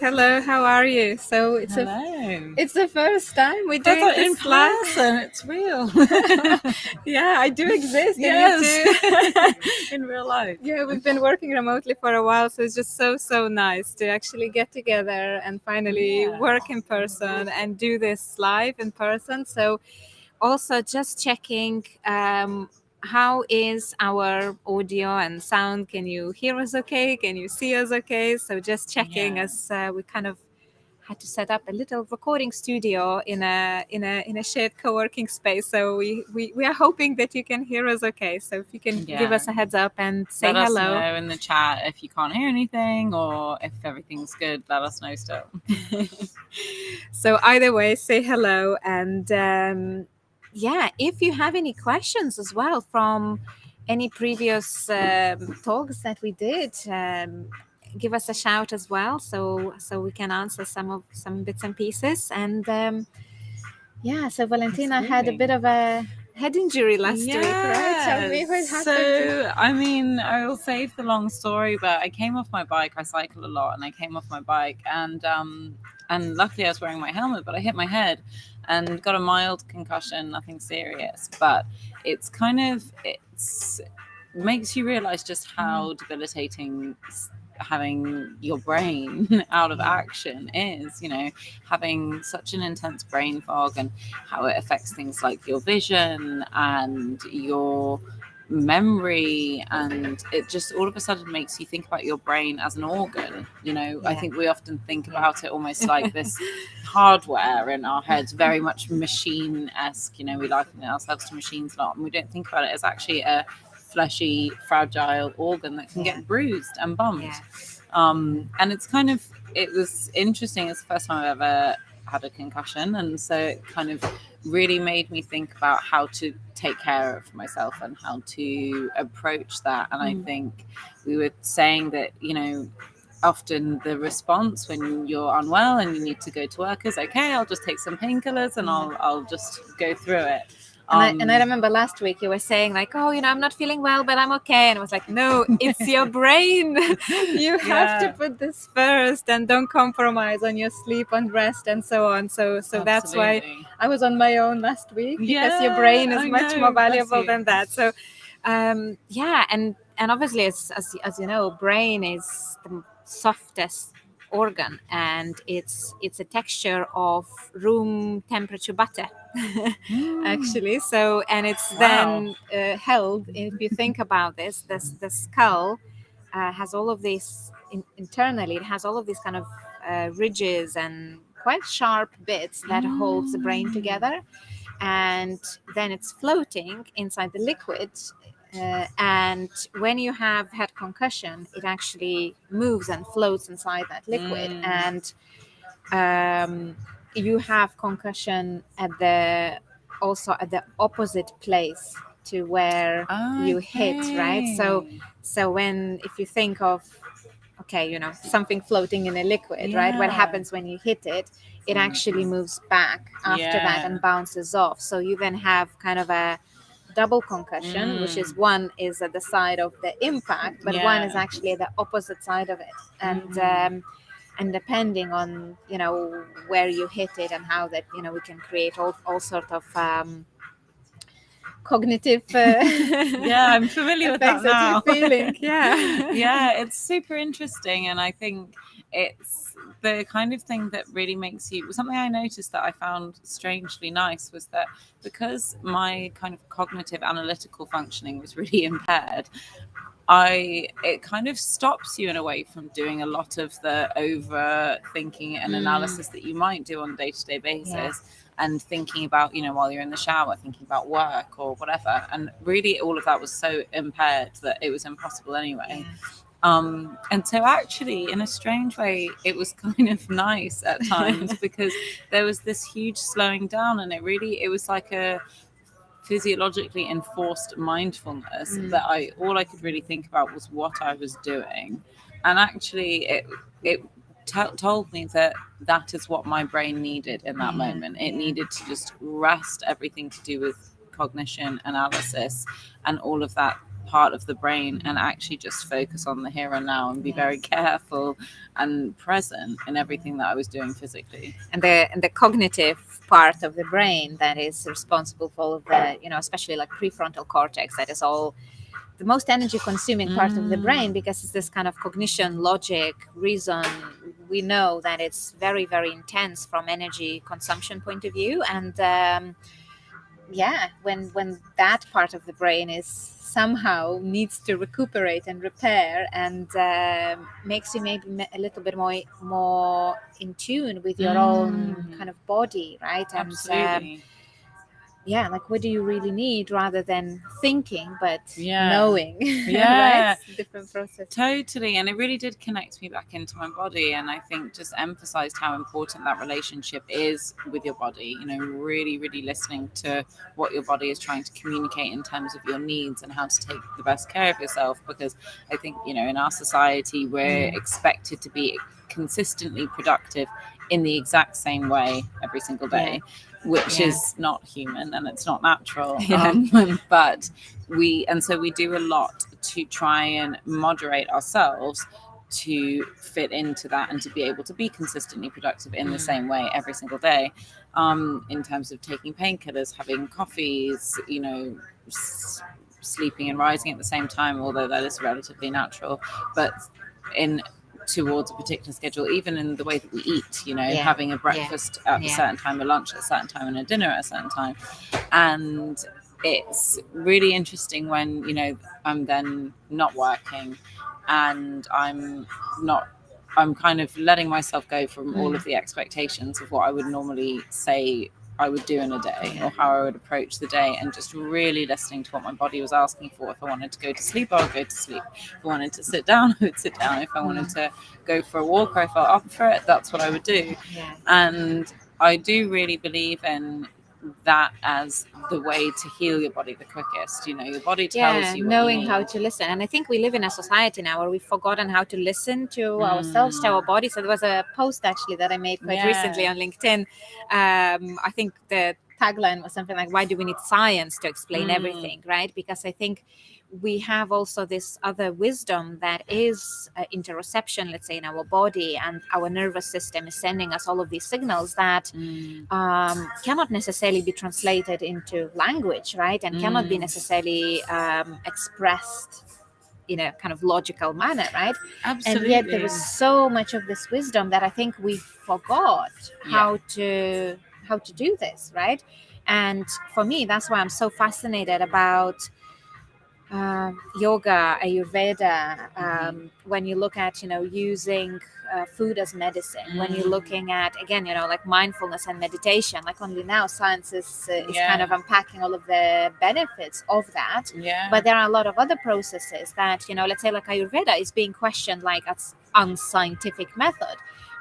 Hello, how are you? So Hello. it's the first time we're That's doing like in this live. person. It's real. Yeah, I do exist, and you Yes. too. In real life. Yeah, we've been working remotely for a while, so it's just so nice to actually get together and finally Yeah. work in person and do this live in person. So also just checking how is our audio and sound. Can you hear us okay? Can you see us okay? So just checking, Yeah. as we kind of had to set up a little recording studio in a shared co-working space. So we are hoping that you can hear us okay. So if you can give Yeah. us a heads up and say Let us hello. know in the chat if you can't hear anything or if everything's good. Let us know still. So either way, say hello. And yeah, if you have any questions as well from any previous talks that we did, give us a shout as well, so we can answer some bits and pieces. And yeah, so Valentina had a Absolutely. bit of a head injury last week, right? Tell me what happened. So, I mean, I will save the long story, but I came off my bike. I cycle a lot, and I came off my bike, and luckily I was wearing my helmet, but I hit my head and got a mild concussion, nothing serious. But it's makes you realize just how debilitating having your brain out of action is, having such an intense brain fog and how it affects things like your vision and your memory, and it just all of a sudden makes you think about your brain as an organ. I think we often think about it almost like this hardware in our heads, very much machine-esque. We liken ourselves to machines a lot, and we don't think about it as actually a fleshy, fragile organ that can get bruised and bumped. And it was interesting. It's the first time I've ever had a concussion, and so it kind of really made me think about how to take care of myself and how to approach that. And I think we were saying that, often the response when you're unwell and you need to go to work is, okay, I'll just take some painkillers and I'll just go through it. And I remember last week you were saying like, oh, I'm not feeling well, but I'm okay. And I was like, no, it's your brain. You have to put this first and don't compromise on your sleep and rest and so on. So that's why I was on my own last week, because your brain is much more valuable than that. So yeah, and obviously as you know, brain is the softest organ, and it's a texture of room temperature butter. Actually, so, and it's then held, if you think about this, the skull has all of these internally, it has all of these kind of ridges and quite sharp bits that holds the brain together, and then it's floating inside the liquid. And when you have had concussion, it actually moves and floats inside that liquid. And you have concussion also at the opposite place to where you hit, right? So when, if you think of, okay, something floating in a liquid, right? What happens when you hit it? It actually moves back after that and bounces off. So you then have kind of a double concussion, which is one is at the side of the impact, but one is actually at the opposite side of it. And depending on where you hit it and how that we can create all sort of cognitive yeah, I'm familiar with that now. Feeling. Yeah, it's super interesting, and I think it's the kind of thing that really makes you, something I noticed that I found strangely nice was that because my kind of cognitive analytical functioning was really impaired, it kind of stops you in a way from doing a lot of the overthinking and analysis that you might do on a day-to-day basis, and thinking about, while you're in the shower, thinking about work or whatever. And really all of that was so impaired that it was impossible anyway. And so actually, in a strange way, it was kind of nice at times because there was this huge slowing down, and it was like a physiologically enforced mindfulness that all I could really think about was what I was doing. And actually it told me that is what my brain needed in that moment. It needed to just rest everything to do with cognition, analysis, and all of that part of the brain and actually just focus on the here and now and be very careful and present in everything that I was doing physically. And the cognitive part of the brain that is responsible for all of the, especially like prefrontal cortex, that is all the most energy consuming part of the brain, because it's this kind of cognition, logic, reason. We know that it's very, very intense from energy consumption point of view. And when that part of the brain is somehow needs to recuperate and repair, and makes you maybe a little bit more in tune with your own kind of body, right? And Absolutely. like, what do you really need, rather than thinking, but knowing. Yeah. Right? Different process. Totally. And it really did connect me back into my body. And I think just emphasized how important that relationship is with your body, really, really listening to what your body is trying to communicate in terms of your needs and how to take the best care of yourself. Because I think, in our society, we're expected to be consistently productive in the exact same way every single day, which is not human and it's not natural. But so we do a lot to try and moderate ourselves to fit into that and to be able to be consistently productive in the same way every single day, in terms of taking painkillers, having coffees, sleeping and rising at the same time, although that is relatively natural, but in towards a particular schedule, even in the way that we eat, having a breakfast at a certain time, a lunch at a certain time, and a dinner at a certain time. And it's really interesting when, I'm then not working and I'm kind of letting myself go from all of the expectations of what I would normally say I would do in a day, or how I would approach the day, and just really listening to what my body was asking for. If I wanted to go to sleep, I would go to sleep. If I wanted to sit down, I would sit down. If I wanted to go for a walk, or I felt up for it, that's what I would do. And I do really believe in that as the way to heal your body the quickest. Your body tells you what knowing you how need. to listen. And I think we live in a society now where we've forgotten how to listen to ourselves, to our bodies. So there was a post actually that I made quite recently on LinkedIn. I think the tagline was something like, why do we need science to explain everything, right? Because I think we have also this other wisdom that is interoception, let's say, in our body, and our nervous system is sending us all of these signals that cannot necessarily be translated into language, right? And cannot be necessarily expressed in a kind of logical manner, right? Absolutely. And yet there is so much of this wisdom that I think we forgot how to do this, right? And for me, that's why I'm so fascinated about yoga, Ayurveda, when you look at, using food as medicine, when you're looking at, again, like mindfulness and meditation, like only now science is kind of unpacking all of the benefits of that. But there are a lot of other processes that, let's say like Ayurveda is being questioned like as unscientific method.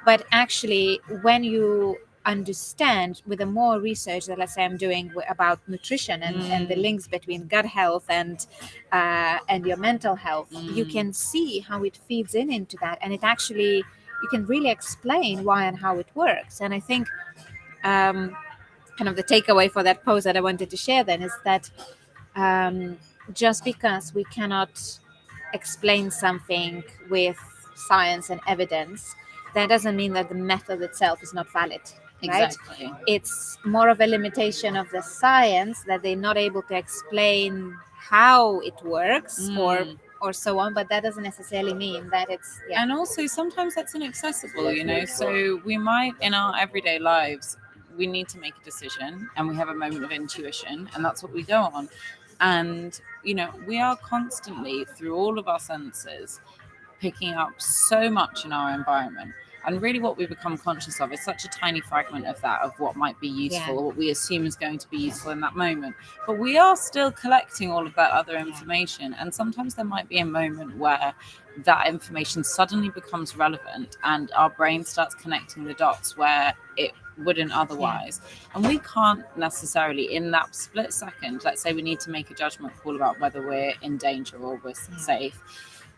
But actually, when you understand with the more research that, let's say, I'm doing about nutrition and the links between gut health and your mental health, you can see how it feeds into that, and it actually, you can really explain why and how it works. And I think kind of the takeaway for that post that I wanted to share then is that just because we cannot explain something with science and evidence, that doesn't mean that the method itself is not valid. Right? Exactly. It's more of a limitation of the science that they're not able to explain how it works or so on, but that doesn't necessarily mean that it's And also sometimes that's inaccessible, so we might, in our everyday lives, we need to make a decision and we have a moment of intuition, and that's what we go on. And we are constantly, through all of our senses, picking up so much in our environment. And really what we become conscious of is such a tiny fragment of that, of what might be useful, or what we assume is going to be useful in that moment. But we are still collecting all of that other information. And sometimes there might be a moment where that information suddenly becomes relevant and our brain starts connecting the dots where it wouldn't otherwise. And we can't necessarily, in that split second, let's say we need to make a judgment call about whether we're in danger or we're safe.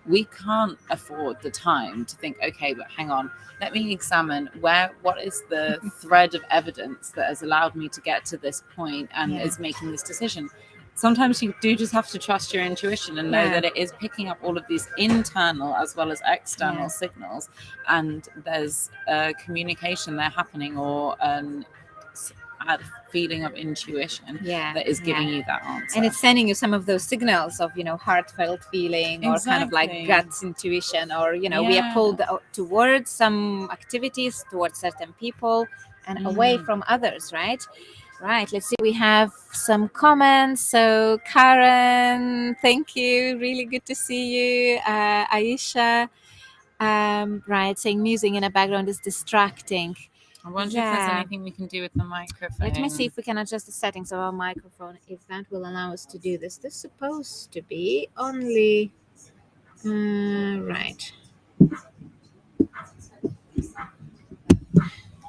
We can't afford the time to think, okay, but hang on, let me examine what is the thread of evidence that has allowed me to get to this point and is making this decision. sometimes you do just have to trust your intuition and know Yeah. that it is picking up all of these internal as well as external Yeah. signals, and there's a communication there happening, or a feeling of intuition Yeah, that is giving yeah. you that answer. And it's sending you some of those signals of, heartfelt feeling, or kind of like Exactly. gut intuition, or, we are Yeah. pulled towards some activities, towards certain people, and away from others, right? Right. Let's see. We have some comments. So, Karen, thank you. Really good to see you. Aisha, right, saying music in the background is distracting. I wonder if there's Yeah. anything we can do with the microphone. Let me see if we can adjust the settings of our microphone, if that will allow us to do this. This is supposed to be only right.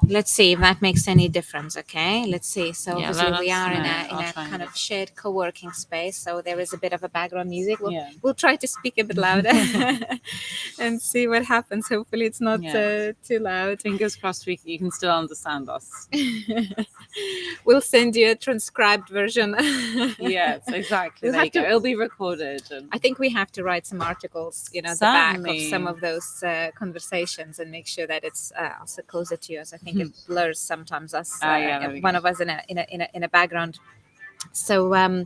Let's see if that makes any difference. Okay, let's see. So Yeah, obviously let we us are in know. a I'll try and kind get- of shared co-working space, so there is a bit of a background music. Yeah. We'll try to speak a bit louder and see what happens. Hopefully it's not Yeah. too loud. Fingers crossed you can still understand us. We'll send you a transcribed version. Yes, exactly. We'll There you have go. to- It'll be recorded. And I think we have to write some articles, at the back of Certainly. some of those conversations, and make sure that it's also closer to us. I think it blurs sometimes us, yeah, there we one go. of us in a background. So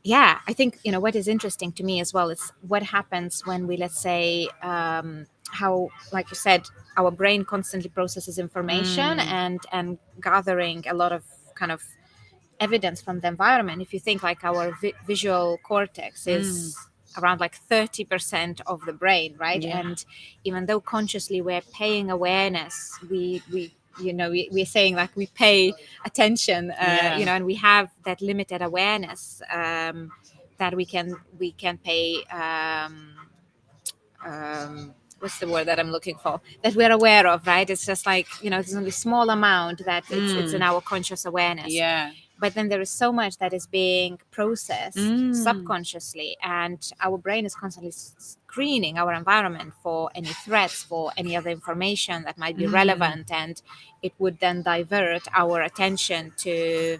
yeah, I think what is interesting to me as well is what happens when we, let's say, how, like you said, our brain constantly processes information and gathering a lot of kind of evidence from the environment. If you think like our visual cortex is around like 30% of the brain, right? Yeah. And even though consciously we're paying awareness, we're saying like we pay attention, Yeah. and we have that limited awareness, that we can pay, what's the word that I'm looking for, that we're aware of, right? It's just like, there's only a small amount that it's in our conscious awareness. Yeah. But then there is so much that is being processed subconsciously, and our brain is constantly screening our environment for any threats, for any other information that might be relevant, and it would then divert our attention to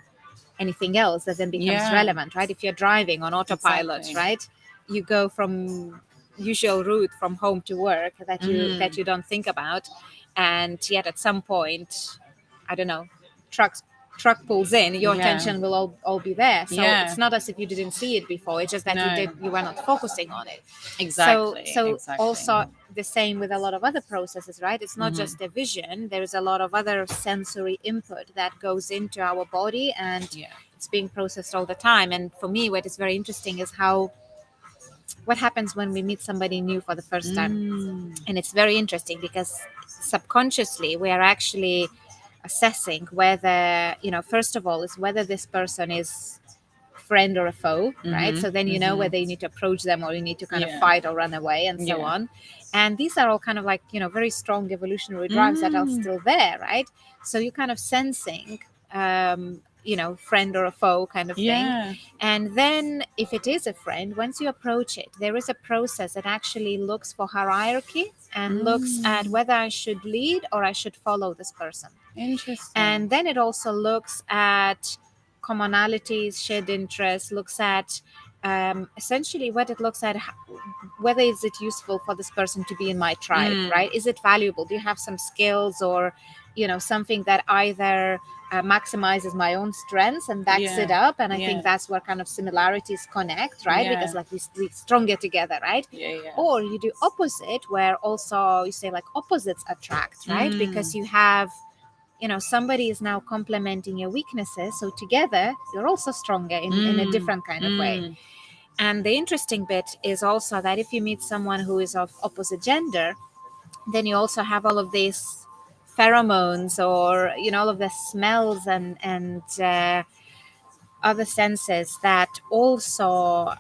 anything else that then becomes relevant, right? If you're driving on autopilot, Exactly. right, you go from usual route from home to work that you don't think about, and yet at some point, I don't know, truck pulls in, your attention will all be there. So it's not as if you didn't see it before, it's just that you were not focusing on it. Exactly. So exactly. also the same with a lot of other processes, right? It's not just the vision, there's a lot of other sensory input that goes into our body, and it's being processed all the time. And for me, what is very interesting is what happens when we meet somebody new for the first time. And it's very interesting because subconsciously we are actually assessing whether, first of all, is whether this person is friend or a foe, right? So then you know whether you need to approach them or you need to kind of fight or run away, and so on. And these are all kind of like, very strong evolutionary drives that are still there, right? So you're kind of sensing, friend or a foe kind of thing. And then if it is a friend, once you approach it, there is a process that actually looks for hierarchy and looks at whether I should lead or I should follow this person. Interesting. And then it also looks at commonalities, shared interests, looks at essentially what it looks at, whether is it useful for this person to be in my tribe, right? Is it valuable? Do you have some skills or, something that either maximizes my own strengths and backs it up? And I think that's where kind of similarities connect, right? Because like we stronger together, right? Or you do opposite, where also you say like opposites attract, right? Because you have, somebody is now complementing your weaknesses, so together you're also stronger in a different kind of way. And the interesting bit is also that if you meet someone who is of opposite gender, then you also have all of these pheromones, or all of the smells and other senses that also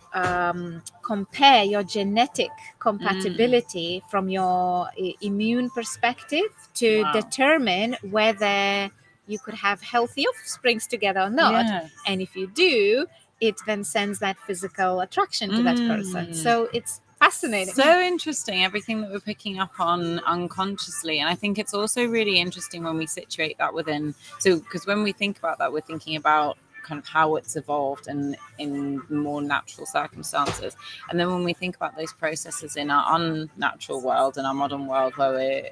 compare your genetic compatibility from your immune perspective to determine whether you could have healthy offsprings together or not. And if you do, it then sends that physical attraction to that person. So it's fascinating. So interesting, everything that we're picking up on unconsciously. And I think it's also really interesting when we situate that within, so because when we think about that, we're thinking about kind of how it's evolved and in more natural circumstances. And then when we think about those processes in our unnatural world, in our modern world, where we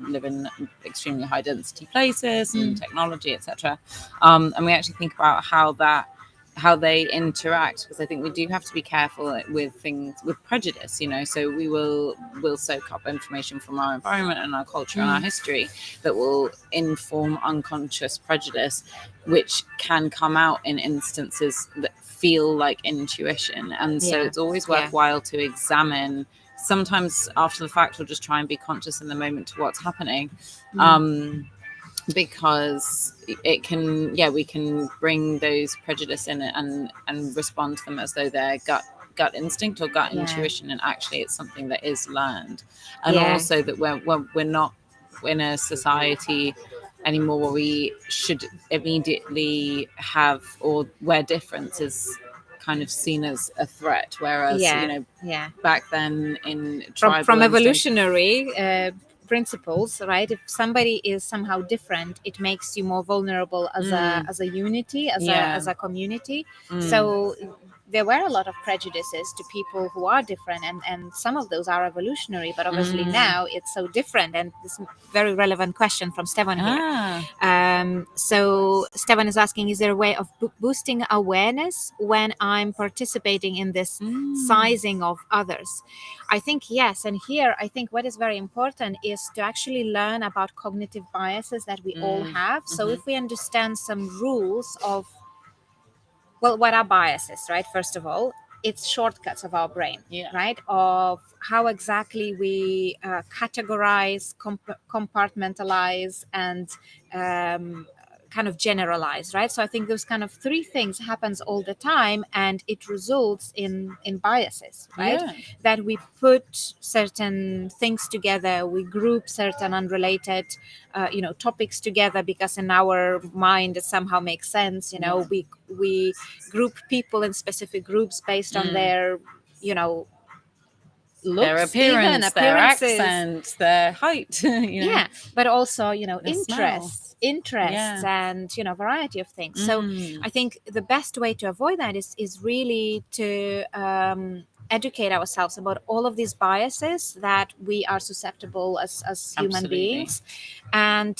live in extremely high density places and technology, etc., and we actually think about how they interact, because I think we do have to be careful with things with prejudice, so we'll soak up information from our environment and our culture and our history that will inform unconscious prejudice, which can come out in instances that feel like intuition. And so it's always worthwhile to examine, sometimes after the fact, or just try and be conscious in the moment to what's happening. Because it can, we can bring those prejudice in and respond to them as though they're gut instinct or gut intuition, and actually it's something that is learned. And also that we're not in a society anymore where we should immediately have, or where difference is kind of seen as a threat, whereas back then in tribal from evolutionary principles, right? If somebody is somehow different, it makes you more vulnerable as a unity, as a community. So there were a lot of prejudices to people who are different, and some of those are evolutionary, but obviously now it's so different. And this very relevant question from Stefan here. So Stefan is asking, is there a way of boosting awareness when I'm participating in this sizing of others? I think yes. And here I think what is very important is to actually learn about cognitive biases that we all have. So if we understand some rules of, well, what are biases, right? First of all, it's shortcuts of our brain, right? Of how exactly we categorize, compartmentalize, and kind of generalize, right? So I think those kind of three things happens all the time, and it results in biases, right? That we put certain things together, we group certain unrelated topics together because in our mind it somehow makes sense. We group people in specific groups based on their looks, their appearance, even their appearances, accent, their height, but also interests, Yeah. and variety of things. So I think the best way to avoid that is really to educate ourselves about all of these biases that we are susceptible as human Absolutely. beings. And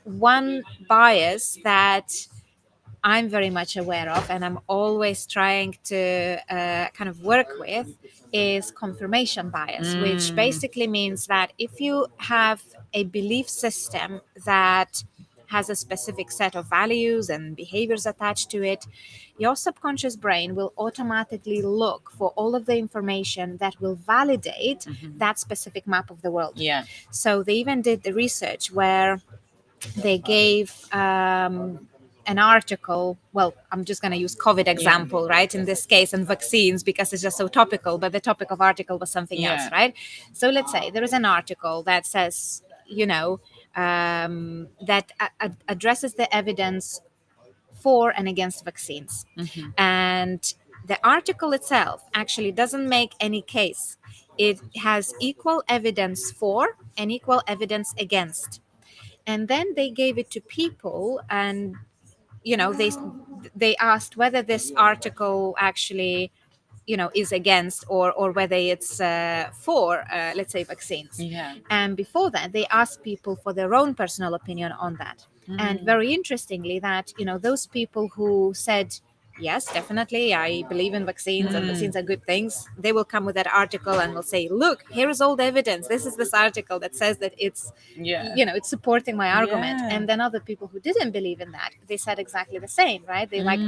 one bias that I'm very much aware of, and I'm always trying to kind of work with, is confirmation bias, which basically means that if you have a belief system that has a specific set of values and behaviors attached to it, your subconscious brain will automatically look for all of the information that will validate that specific map of the world. So they even did the research where they gave an article. Well, I'm just going to use COVID example, right, in this case, and vaccines, because it's just so topical, but the topic of article was something else, right? So let's say there is an article that says, that addresses the evidence for and against vaccines. And the article itself actually doesn't make any case. It has equal evidence for and equal evidence against. And then they gave it to people, and they asked whether this article actually is against or whether it's for let's say vaccines. And before that they asked people for their own personal opinion on that. And very interestingly, that those people who said, yes, definitely, I believe in vaccines and vaccines are good things, they will come with that article and will say, look, here is all the evidence. This is this article that says that it's, it's supporting my argument. And then other people who didn't believe in that, they said exactly the same, right? They like,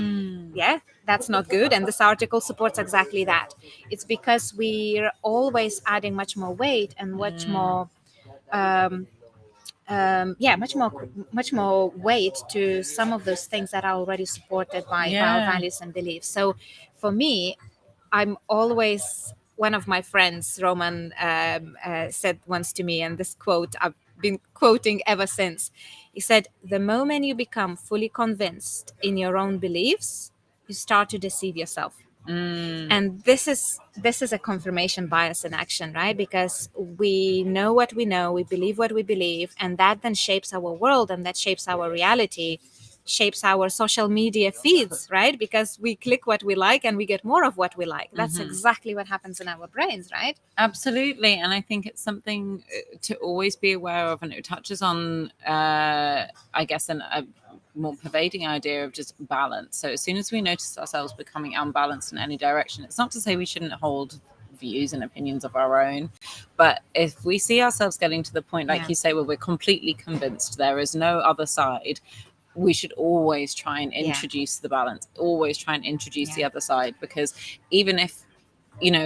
that's not good. And this article supports exactly that. It's because we're always adding much more weight and much more much more weight to some of those things that are already supported by our values and beliefs. So for me, I'm always, one of my friends, Roman, said once to me, and this quote I've been quoting ever since. He said, the moment you become fully convinced in your own beliefs, you start to deceive yourself. And this is a confirmation bias in action, right? Because we know what we know, we believe what we believe, and that then shapes our world, and that shapes our reality shapes our social media feeds, right? Because we click what we like and we get more of what we like. That's exactly what happens in our brains, right? Absolutely. And I think it's something to always be aware of, and it touches on, I guess, a more pervading idea of just balance. So as soon as we notice ourselves becoming unbalanced in any direction, it's not to say we shouldn't hold views and opinions of our own, but if we see ourselves getting to the point, like you say, where we're completely convinced there is no other side, we should always try and introduce the balance, always try and introduce the other side, because even if, you know,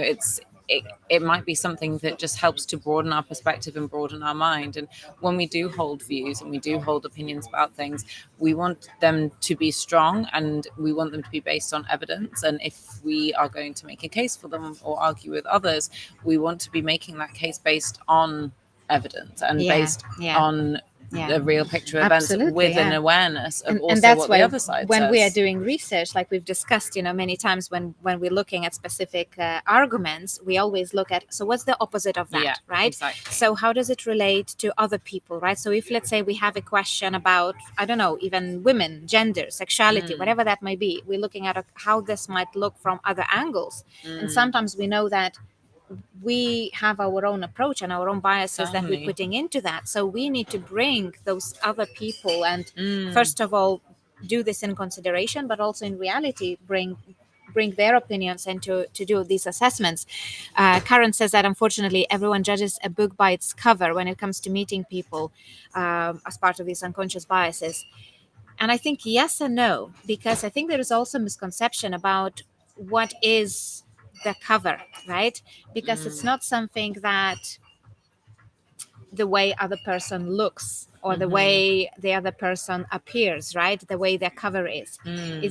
it might be something that just helps to broaden our perspective and broaden our mind. And when we do hold views and we do hold opinions about things, we want them to be strong and we want them to be based on evidence. And if we are going to make a case for them or argue with others, we want to be making that case based on evidence and based on the real picture of events with an awareness of also that's what why the other side when says. we are doing research, like we've discussed, you know, many times when we're looking at specific arguments, we always look at, so what's the opposite of that, right? Exactly. So how does it relate to other people, right? So if, let's say, we have a question about, I don't know, even women, gender, sexuality, whatever that may be, we're looking at how this might look from other angles. And sometimes we know that we have our own approach and our own biases that we're putting into that. So we need to bring those other people and first of all do this in consideration, but also in reality bring their opinions and to do these assessments. Karen says that unfortunately everyone judges a book by its cover when it comes to meeting people as part of these unconscious biases. And I think yes and no, because I think there is also misconception about what is the cover, right? Because it's not something that the way other person looks or the way the other person appears, right? The way their cover is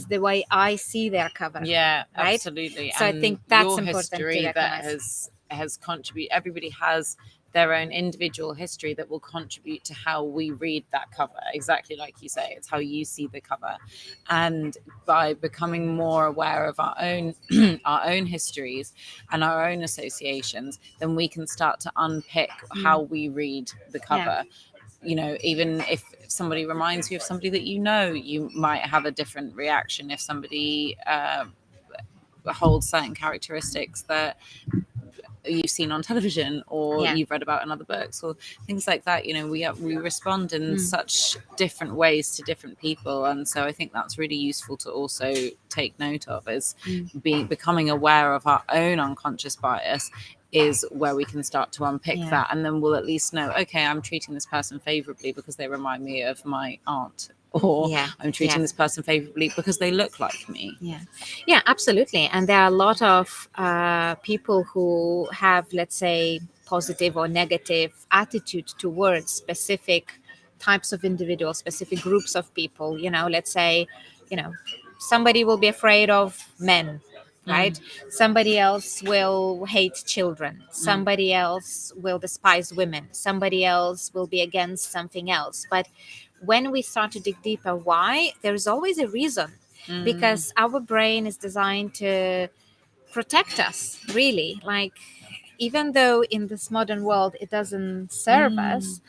the way I see their cover. Yeah, right? absolutely. So and I think that's your important history to recognize. that has contributed. Everybody has their own individual history that will contribute to how we read that cover. Exactly like you say, it's how you see the cover. And by becoming more aware of our own our own histories and our own associations, then we can start to unpick how we read the cover. You know, even if somebody reminds you of somebody that you know, you might have a different reaction. If somebody holds certain characteristics that you've seen on television or you've read about in other books or things like that, you know, we respond in such different ways to different people. And so I think that's really useful to also take note of, is becoming aware of our own unconscious bias is where we can start to unpick that, and then we'll at least know, okay, I'm treating this person favorably because they remind me of my aunt, or I'm treating this person favorably because they look like me. Yeah, absolutely. And there are a lot of people who have, let's say, positive or negative attitude towards specific types of individuals, specific groups of people. You know, let's say, you know, somebody will be afraid of men, right? Somebody else will hate children. Somebody else will despise women. Somebody else will be against something else. But when we start to dig deeper, why, there's always a reason, because our brain is designed to protect us, really. Like, even though in this modern world it doesn't serve us,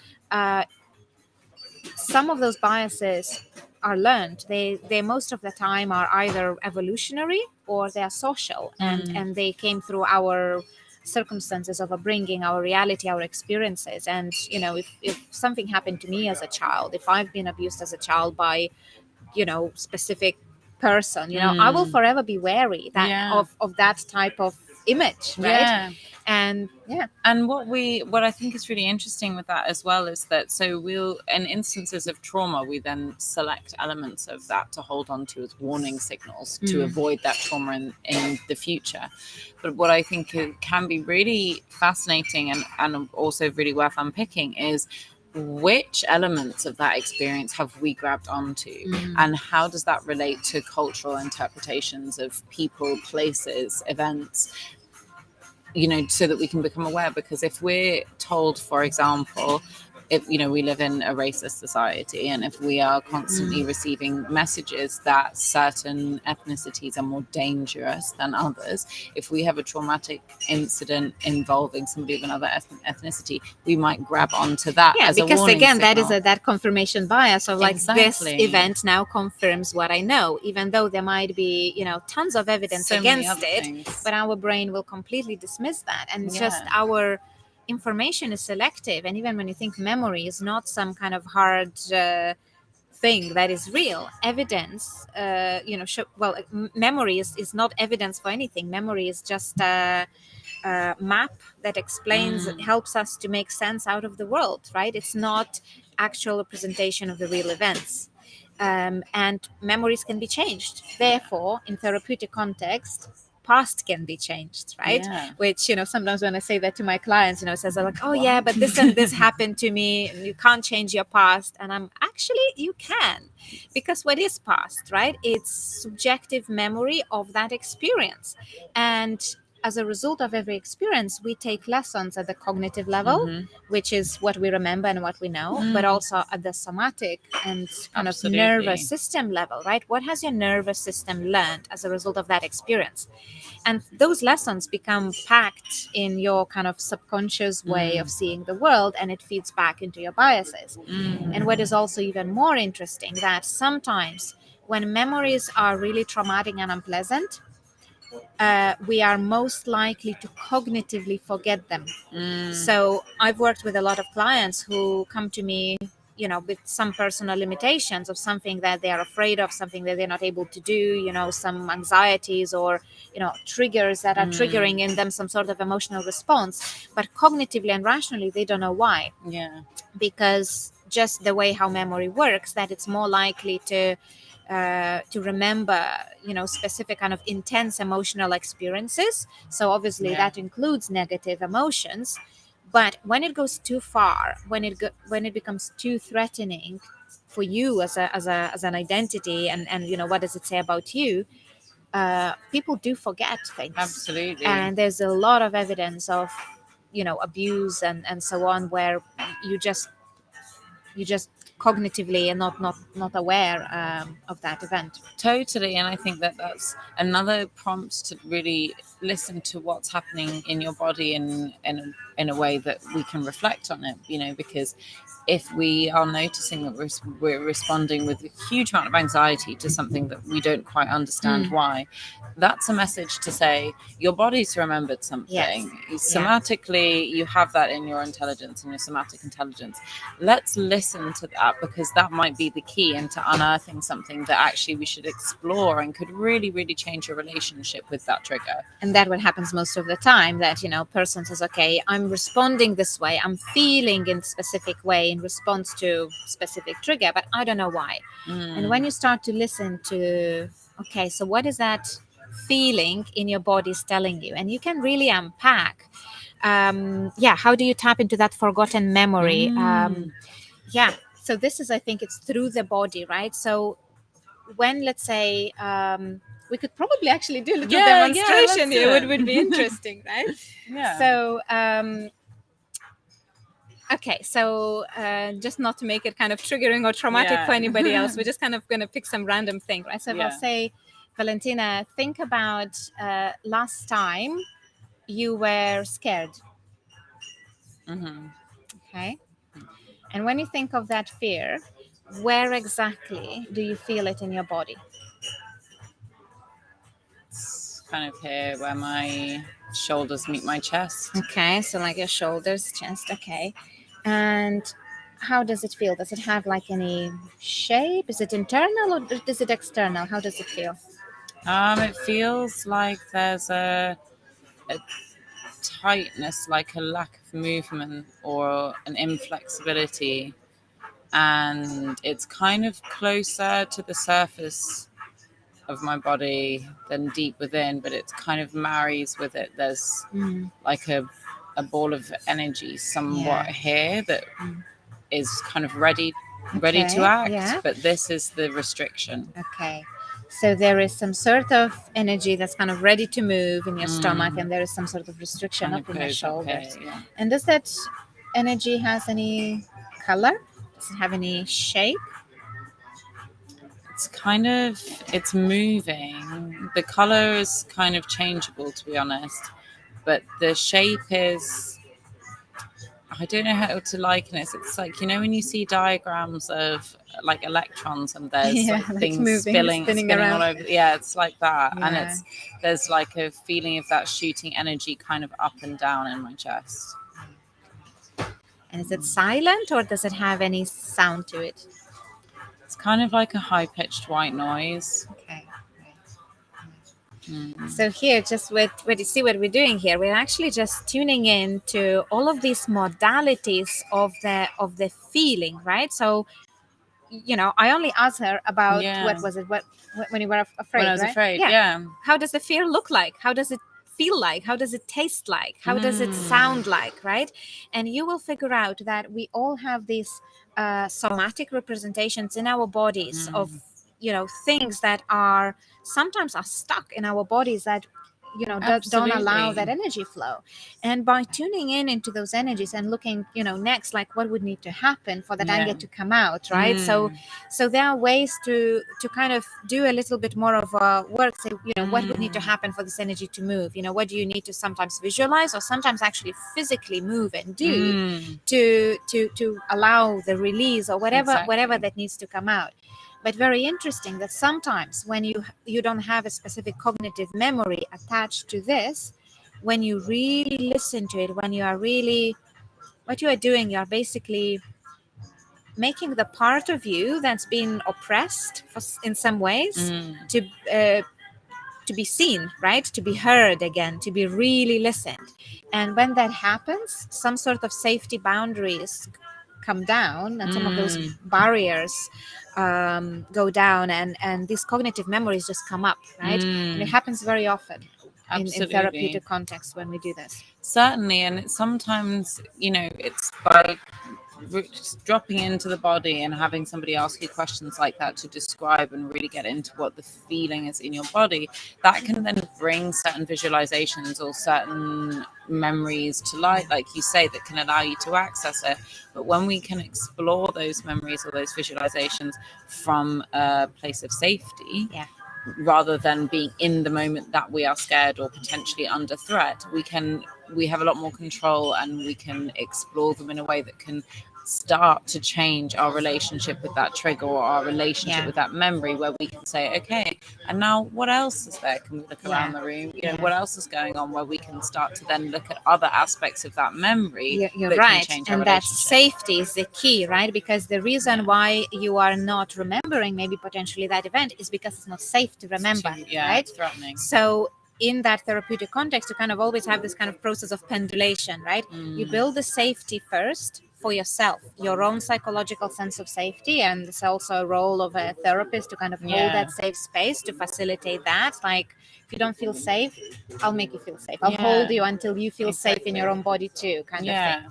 some of those biases are learned. They most of the time are either evolutionary or they are social, and they came through our circumstances of upbringing, our reality, our experiences. And you know, if something happened to me as a child, if I've been abused as a child by, you know, specific person, you know, I will forever be wary that of that type of image, right? And and what I think is really interesting with that as well is that, so we'll, in instances of trauma, we then select elements of that to hold on to as warning signals to avoid that trauma in the future. But what I think can be really fascinating and also really worth unpicking is, which elements of that experience have we grabbed onto, and how does that relate to cultural interpretations of people, places, events, you know, so that we can become aware. Because if we're told, for example, if we live in a racist society, and if we are constantly receiving messages that certain ethnicities are more dangerous than others, if we have a traumatic incident involving somebody of another ethnicity, we might grab onto that as a because warning again, signal. that is that confirmation bias of like, Exactly. this event now confirms what I know, even though there might be tons of evidence So many against other it, things. but our brain will completely dismiss that, and it's just Yeah. our information is selective. And even when you think memory is not some kind of hard thing that is real, evidence memory is not evidence for anything. Memory is just a map that explains, helps us to make sense out of the world, right? It's not actual representation of the real events. And memories can be changed. Therefore, in therapeutic context, past can be changed, right? Yeah. Which, sometimes when I say that to my clients, it says like, oh yeah, but this and this happened to me, and you can't change your past. And I'm actually, you can, because what is past, right? It's subjective memory of that experience. And as a result of every experience, we take lessons at the cognitive level, which is what we remember and what we know, but also at the somatic and kind of nervous system level, right? What has your nervous system learned as a result of that experience? And those lessons become packed in your kind of subconscious way of seeing the world, and it feeds back into your biases. And what is also even more interesting, that sometimes when memories are really traumatic and unpleasant, we are most likely to cognitively forget them. So I've worked with a lot of clients who come to me, with some personal limitations of something that they are afraid of, something that they're not able to do, some anxieties or, triggers that are triggering in them some sort of emotional response. But cognitively and rationally, they don't know why. Yeah. Because just the way how memory works, that it's more likely to remember, specific kind of intense emotional experiences. So obviously that includes negative emotions. But when it goes too far, when it becomes too threatening for you as an identity, and what does it say about you? People do forget things. Absolutely. And there's a lot of evidence of abuse and so on, where you just cognitively and not aware of that event. Totally. And I think that that's another prompt to really listen to what's happening in your body in a way that we can reflect on it, because if we are noticing that we're responding with a huge amount of anxiety to something that we don't quite understand why, that's a message to say your body's remembered something. Yes. Somatically, you have that in your intelligence, in your somatic intelligence. Let's listen to that, because that might be the key into unearthing something that actually we should explore and could really, really change your relationship with that trigger. And that what happens most of the time, that person says, okay, I'm responding this way, I'm feeling in a specific way in response to specific trigger, but I don't know why. And when you start to listen to, okay, so what is that feeling in your body is telling you, and you can really unpack, how do you tap into that forgotten memory? So this is, I think it's through the body, right? So when, let's say, we could probably actually do a little demonstration here. It would be interesting, right? So okay, so just not to make it kind of triggering or traumatic for anybody else, we're just kind of going to pick some random thing, right? So I'll say, Valentina, think about last time you were scared. Okay. And when you think of that fear, where exactly do you feel it in your body? It's kind of here where my shoulders meet my chest. Okay, so like your shoulders, chest, okay. And how does it feel? Does it have like any shape? Is it internal or is it external? How does it feel? It feels like there's a tightness, like a lack of movement or an inflexibility, and it's kind of closer to the surface of my body than deep within, but it kind of marries with it. There's like a ball of energy somewhat here that is kind of ready to act, but this is the restriction. Okay. So there is some sort of energy that's kind of ready to move in your stomach, and there is some sort of restriction Kind up of in your goes up shoulders. here, And does that energy has any color? Does it have any shape? It's moving. The color is kind of changeable, to be honest, but the shape is, I don't know how to liken it. It's like, when you see diagrams of like electrons and there's Yeah, like like things moving, spinning all around. over. Yeah, it's like that. And Yeah. there's like a feeling of that shooting energy kind of up and down in my chest. And is it silent or does it have any sound to it? It's kind of like a high-pitched white noise. Okay. So here, just what you see what we're doing here, we're actually just tuning in to all of these modalities of the feeling, right? So, I only asked her about what was it, when you were afraid, When I was right? afraid, yeah. How does the fear look like? How does it feel like? How does it taste like? How does it sound like, right? And you will figure out that we all have these somatic representations in our bodies of things that are sometimes are stuck in our bodies that don't allow that energy flow. And by tuning in into those energies and looking next, like what would need to happen for that anger to come out, right? So there are ways to kind of do a little bit more of work, say what would need to happen for this energy to move, what do you need to sometimes visualize or sometimes actually physically move and do to allow the release or whatever that needs to come out. But very interesting that sometimes when you don't have a specific cognitive memory attached to this, when you really listen to it, when you are really, what you are doing, you are basically making the part of you that's been oppressed in some ways to be seen, right? To be heard again, to be really listened. And when that happens, some sort of safety boundaries come down and some of those barriers go down and these cognitive memories just come up, right? And it happens very often in therapeutic contexts when we do this. Certainly. And it's sometimes, it's by just dropping into the body and having somebody ask you questions like that to describe and really get into what the feeling is in your body, that can then bring certain visualizations or certain memories to light, like you say, that can allow you to access it. But when we can explore those memories or those visualizations from a place of safety, rather than being in the moment that we are scared or potentially under threat, we have a lot more control and we can explore them in a way that can start to change our relationship with that trigger or our relationship with that memory, where we can say, okay, and now what else is there? Can we look around the room? What else is going on, where we can start to then look at other aspects of that memory. You're right. And that safety is the key, right? Because the reason why you are not remembering maybe potentially that event is because it's not safe to remember, right? It's threatening. So in that therapeutic context, you kind of always have this kind of process of pendulation, right? You build the safety first for yourself, your own psychological sense of safety. And it's also a role of a therapist to kind of hold that safe space to facilitate that. Like, if you don't feel safe, I'll make you feel safe. I'll hold you until you feel safe in your own body too, kind of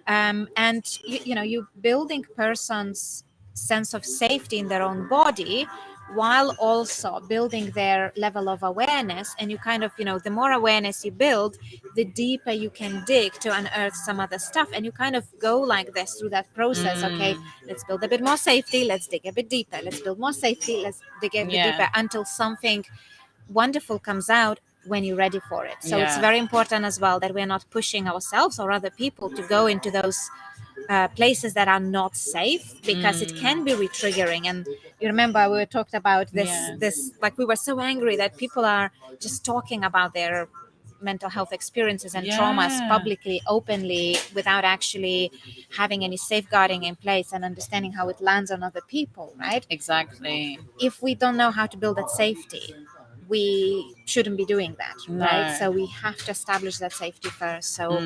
thing. And you building person's sense of safety in their own body while also building their level of awareness. And you kind of, the more awareness you build, the deeper you can dig to unearth some other stuff. And you kind of go like this through that process. Okay, let's build a bit more safety, let's dig a bit deeper, let's build more safety, let's dig a bit deeper, until something wonderful comes out when you're ready for it. So it's very important as well that we're not pushing ourselves or other people to go into those places that are not safe, because it can be re-triggering. And you remember we talked about this, like we were so angry that people are just talking about their mental health experiences and traumas publicly, openly, without actually having any safeguarding in place and understanding how it lands on other people, right? Exactly. If we don't know how to build that safety, we shouldn't be doing that, right? So we have to establish that safety first. So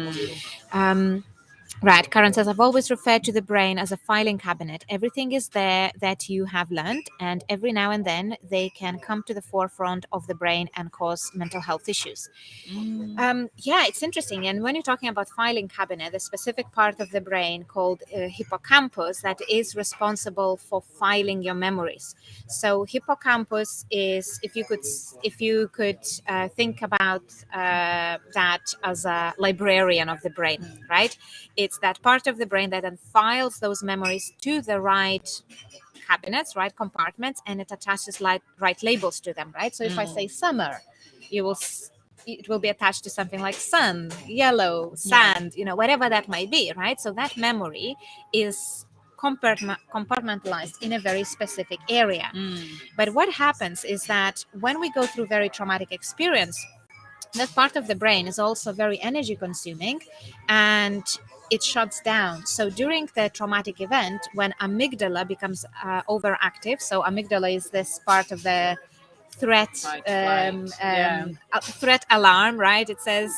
right, Karen says, I've always referred to the brain as a filing cabinet. Everything is there that you have learned, and every now and then they can come to the forefront of the brain and cause mental health issues. It's interesting. And when you're talking about filing cabinet, the specific part of the brain called hippocampus that is responsible for filing your memories. So hippocampus is, if you could think about that as a librarian of the brain, right? it's that part of the brain that then files those memories to the right cabinets, right compartments, and it attaches right labels to them, right? So if I say summer, it will be attached to something like sun, yellow, sand, whatever that might be, right? So that memory is compartmentalized in a very specific area. But what happens is that when we go through very traumatic experience, that part of the brain is also very energy consuming, and it shuts down. So during the traumatic event, when amygdala becomes overactive, so amygdala is this part of the threat threat alarm, right? It says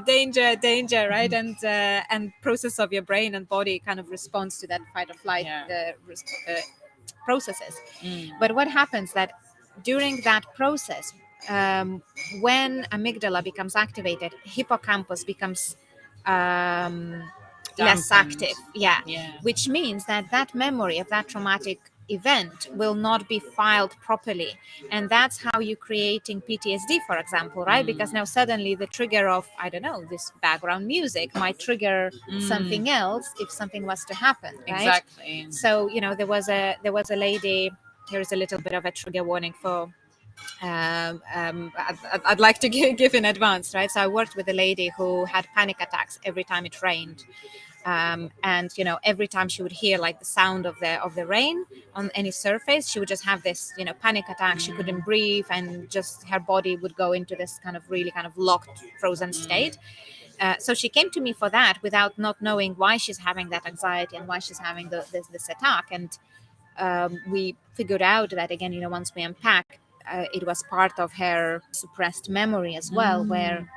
danger, danger, right? And process of your brain and body kind of responds to that fight or flight processes. But what happens that during that process, when amygdala becomes activated, hippocampus becomes less active, which means that memory of that traumatic event will not be filed properly, and that's how you're creating PTSD, for example, right? Because now suddenly the trigger of, I don't know, this background music might trigger something else if something was to happen, right? Exactly. So there was a lady. Here is a little bit of a trigger warning for I'd like to give in advance, right? So I worked with a lady who had panic attacks every time it rained. And every time she would hear like the sound of the rain on any surface, she would just have this panic attack. She couldn't breathe, and just her body would go into this kind of really kind of locked, frozen state. So she came to me for that without not knowing why she's having that anxiety and why she's having this attack. And we figured out that, again, once we unpack, it was part of her suppressed memory as well, where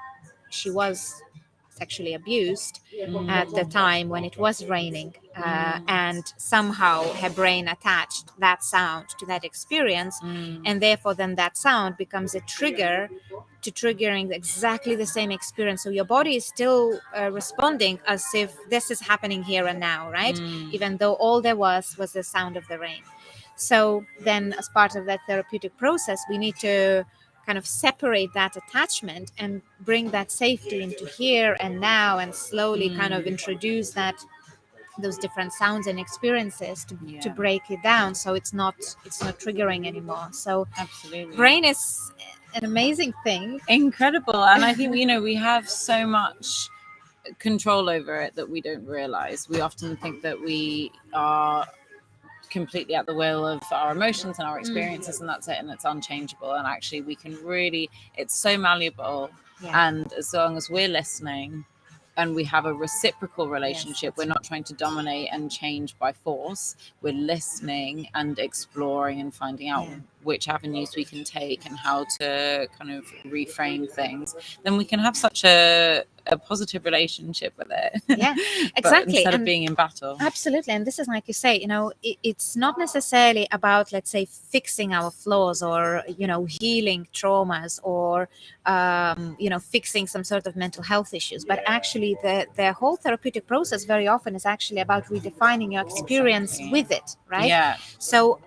she was sexually abused at the time when it was raining, and somehow her brain attached that sound to that experience, and therefore then that sound becomes a trigger to triggering exactly the same experience. So your body is still responding as if this is happening here and now, right? Even though all there was the sound of the rain. So then, as part of that therapeutic process, we need to kind of separate that attachment and bring that safety into here and now, and slowly kind of introduce those different sounds and experiences to break it down, so it's not triggering anymore. So absolutely, brain is an amazing thing, incredible. And I think we have so much control over it that we don't realize. We often think that we are completely at the will of our emotions and our experiences, and that's it, and it's unchangeable. And actually we can really, it's so malleable. And as long as we're listening and we have a reciprocal relationship, we're not trying to dominate and change by force, we're listening and exploring and finding out which avenues we can take and how to kind of reframe things, then we can have such a positive relationship with it. Yeah, exactly. Instead of being in battle. Absolutely. And this is, like you say, it's not necessarily about, let's say, fixing our flaws or, healing traumas or, fixing some sort of mental health issues. But actually the whole therapeutic process very often is actually about redefining your experience with it, right? Yeah. So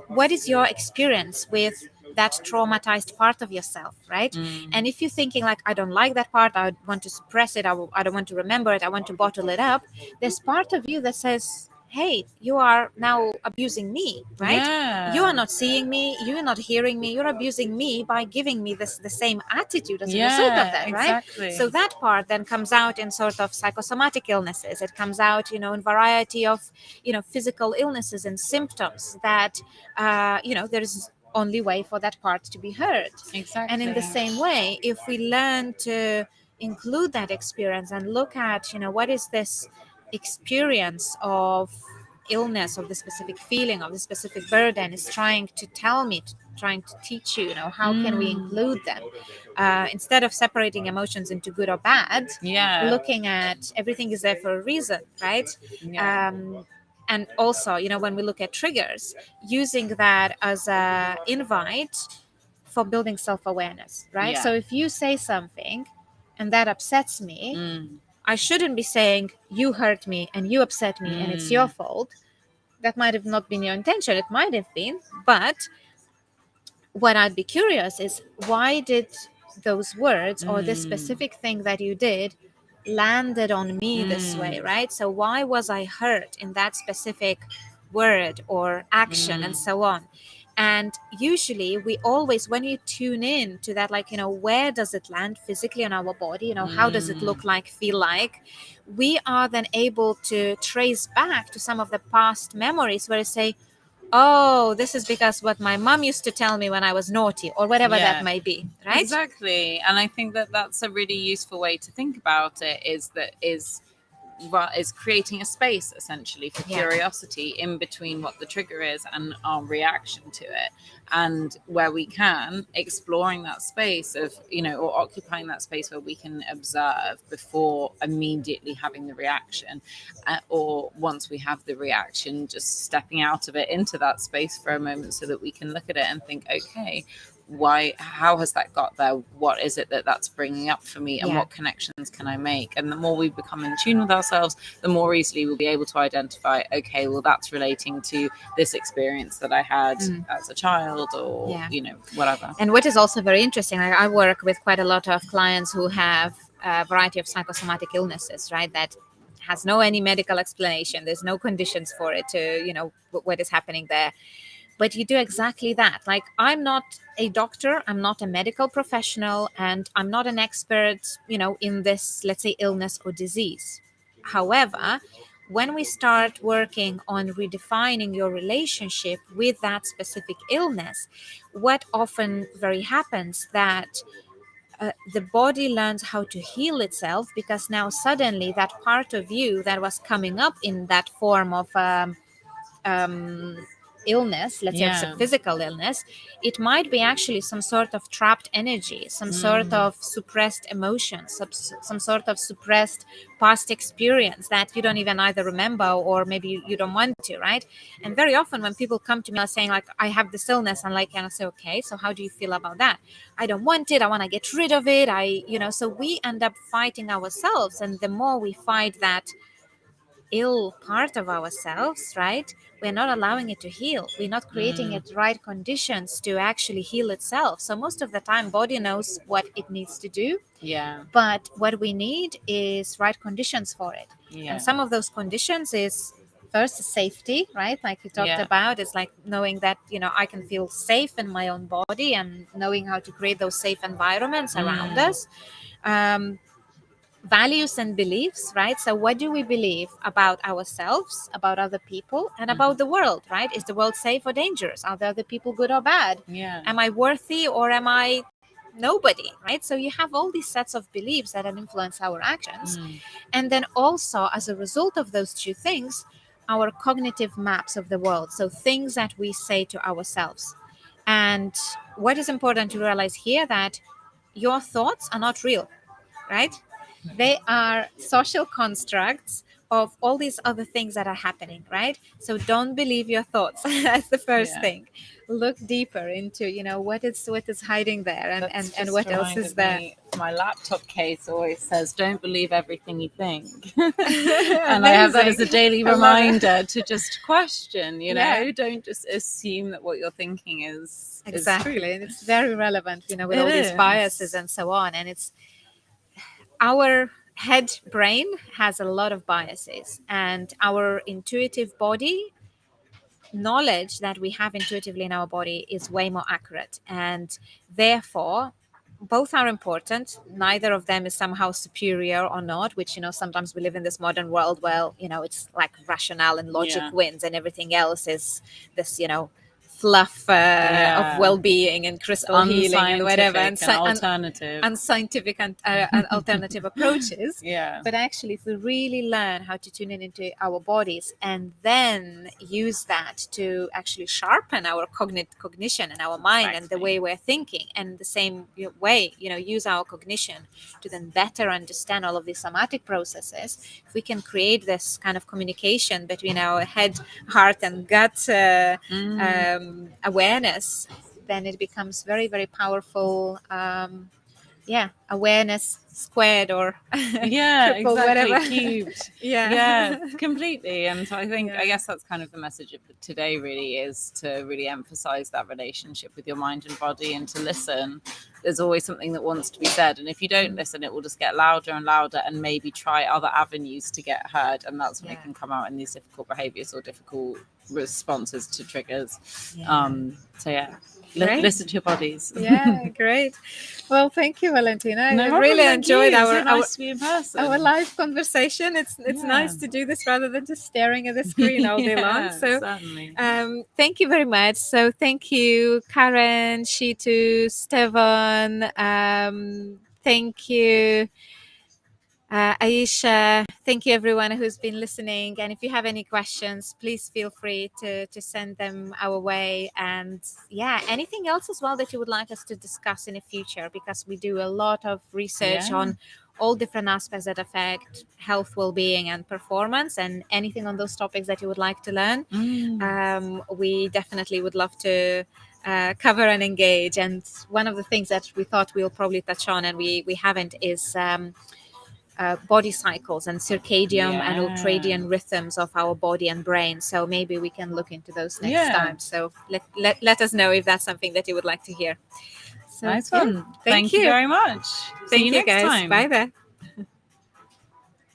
what is your experience with that traumatized part of yourself, right? And if you're thinking like, I don't like that part, I want to suppress it, I don't want to remember it, I want to bottle it up, there's part of you that says, hey, you are now abusing me, right? You are not seeing me, you're not hearing me, you're abusing me by giving me the same attitude as a result of that, right? So that part then comes out in sort of psychosomatic illnesses. It comes out, in variety of, physical illnesses and symptoms that, there's only way for that part to be heard. Exactly. And in the same way, if we learn to include that experience and look at, what is this experience of illness, of the specific feeling, of the specific burden is trying to tell me, trying to teach you, how can we include them? Instead of separating emotions into good or bad, looking at everything is there for a reason, right? And also, when we look at triggers, using that as an invite for building self-awareness, right? So if you say something and that upsets me, I shouldn't be saying, you hurt me and you upset me and it's your fault. That might have not been your intention. It might have been. But what I'd be curious is, why did those words or this specific thing that you did landed on me this way, right? So why was I hurt in that specific word or action and so on? And usually we always, when you tune in to that, like, where does it land physically on our body, how does it look like, feel like, we are then able to trace back to some of the past memories where you say, oh, this is because what my mom used to tell me when I was naughty, or whatever that may be, right? Exactly. And I think that that's a really useful way to think about it, is creating a space essentially for curiosity in between what the trigger is and our reaction to it, and where we can exploring that space of, or occupying that space where we can observe before immediately having the reaction, or once we have the reaction, just stepping out of it into that space for a moment so that we can look at it and think, okay, how has that got there? What is it that's bringing up for me, and what connections can I make? And the more we become in tune with ourselves, the more easily we'll be able to identify, okay, well, that's relating to this experience that I had as a child, or whatever. And what is also very interesting, I work with quite a lot of clients who have a variety of psychosomatic illnesses, right, that has no any medical explanation. There's no conditions for it to what is happening there. But you do exactly that. Like, I'm not a doctor, I'm not a medical professional, and I'm not an expert, in this, let's say, illness or disease. However, when we start working on redefining your relationship with that specific illness, what often very happens that the body learns how to heal itself, because now suddenly that part of you that was coming up in that form of illness, let's say it's a physical illness, it might be actually some sort of trapped energy, some sort of suppressed emotions, some sort of suppressed past experience that you don't even either remember, or maybe you don't want to, right? And very often when people come to me saying, like, I have this illness, and I say, okay, so how do you feel about that? I don't want it, I want to get rid of it. So we end up fighting ourselves, and the more we fight that ill part of ourselves, right, we're not allowing it to heal. We're not creating it right conditions to actually heal itself. So most of the time body knows what it needs to do, but what we need is right conditions for it. And some of those conditions is first safety, right, like you talked about. It's like knowing that I can feel safe in my own body, and knowing how to create those safe environments around us. Values and beliefs, right? So what do we believe about ourselves, about other people, and about the world, right? Is the world safe or dangerous? Are the other people good or bad? Am I worthy, or am I nobody, right? So you have all these sets of beliefs that influence our actions. And then also, as a result of those two things, our cognitive maps of the world, so things that we say to ourselves. And what is important to realize here, that your thoughts are not real, right? They are social constructs of all these other things that are happening, right? So don't believe your thoughts. That's the first thing. Look deeper into what is hiding there, and what else is there. My laptop case always says, don't believe everything you think. And I have that as a daily reminder to just question, don't just assume that what you're thinking is exactly true. And it's very relevant, with all these biases and so on. And it's our head brain has a lot of biases, and our intuitive body knowledge that we have intuitively in our body is way more accurate, and therefore both are important. Neither of them is somehow superior or not, which sometimes we live in this modern world where it's like rationale and logic wins, and everything else is this fluff of well-being and crystal healing and whatever, and alternative unscientific and alternative approaches. But actually, if we really learn how to tune in into our bodies, and then use that to actually sharpen our cognition and our mind and the way we're thinking, and the same way use our cognition to then better understand all of these somatic processes, if we can create this kind of communication between our head, heart, and gut awareness, then it becomes very, very powerful awareness squared or yeah, triple, exactly, whatever. cubed. Yeah. Yeah, completely. And so I think, Yeah. I guess that's kind of the message of today, really, is to really emphasize that relationship with your mind and body, and to listen. There's always something that wants to be said, and if you don't listen, it will just get louder and louder, and maybe try other avenues to get heard, and that's when it can come out in these difficult behaviors or difficult responses to triggers. So yeah, listen to your bodies. Yeah, great. Well, thank you, Valentina. I No problem, really thank you. enjoyed It's so nice to be in person. our live conversation. It's nice to do this rather than just staring at the screen all day long. So certainly. thank you very much. So thank you, Karen, Shitu, Stefan. Thank you, Aisha. Thank you, everyone who's been listening. And if you have any questions, please feel free to send them our way. And yeah, anything else as well that you would like us to discuss in the future, because we do a lot of research on all different aspects that affect health, well-being, and performance. And anything on those topics that you would like to learn, we definitely would love to cover and engage. And one of the things that we thought we'll probably touch on, and we haven't, is body cycles and circadian and ultradian rhythms of our body and brain. So maybe we can look into those next time. So let us know if that's something that you would like to hear. So, nice one. Thank you you very much. Thank See you you, next guys. time. Bye there.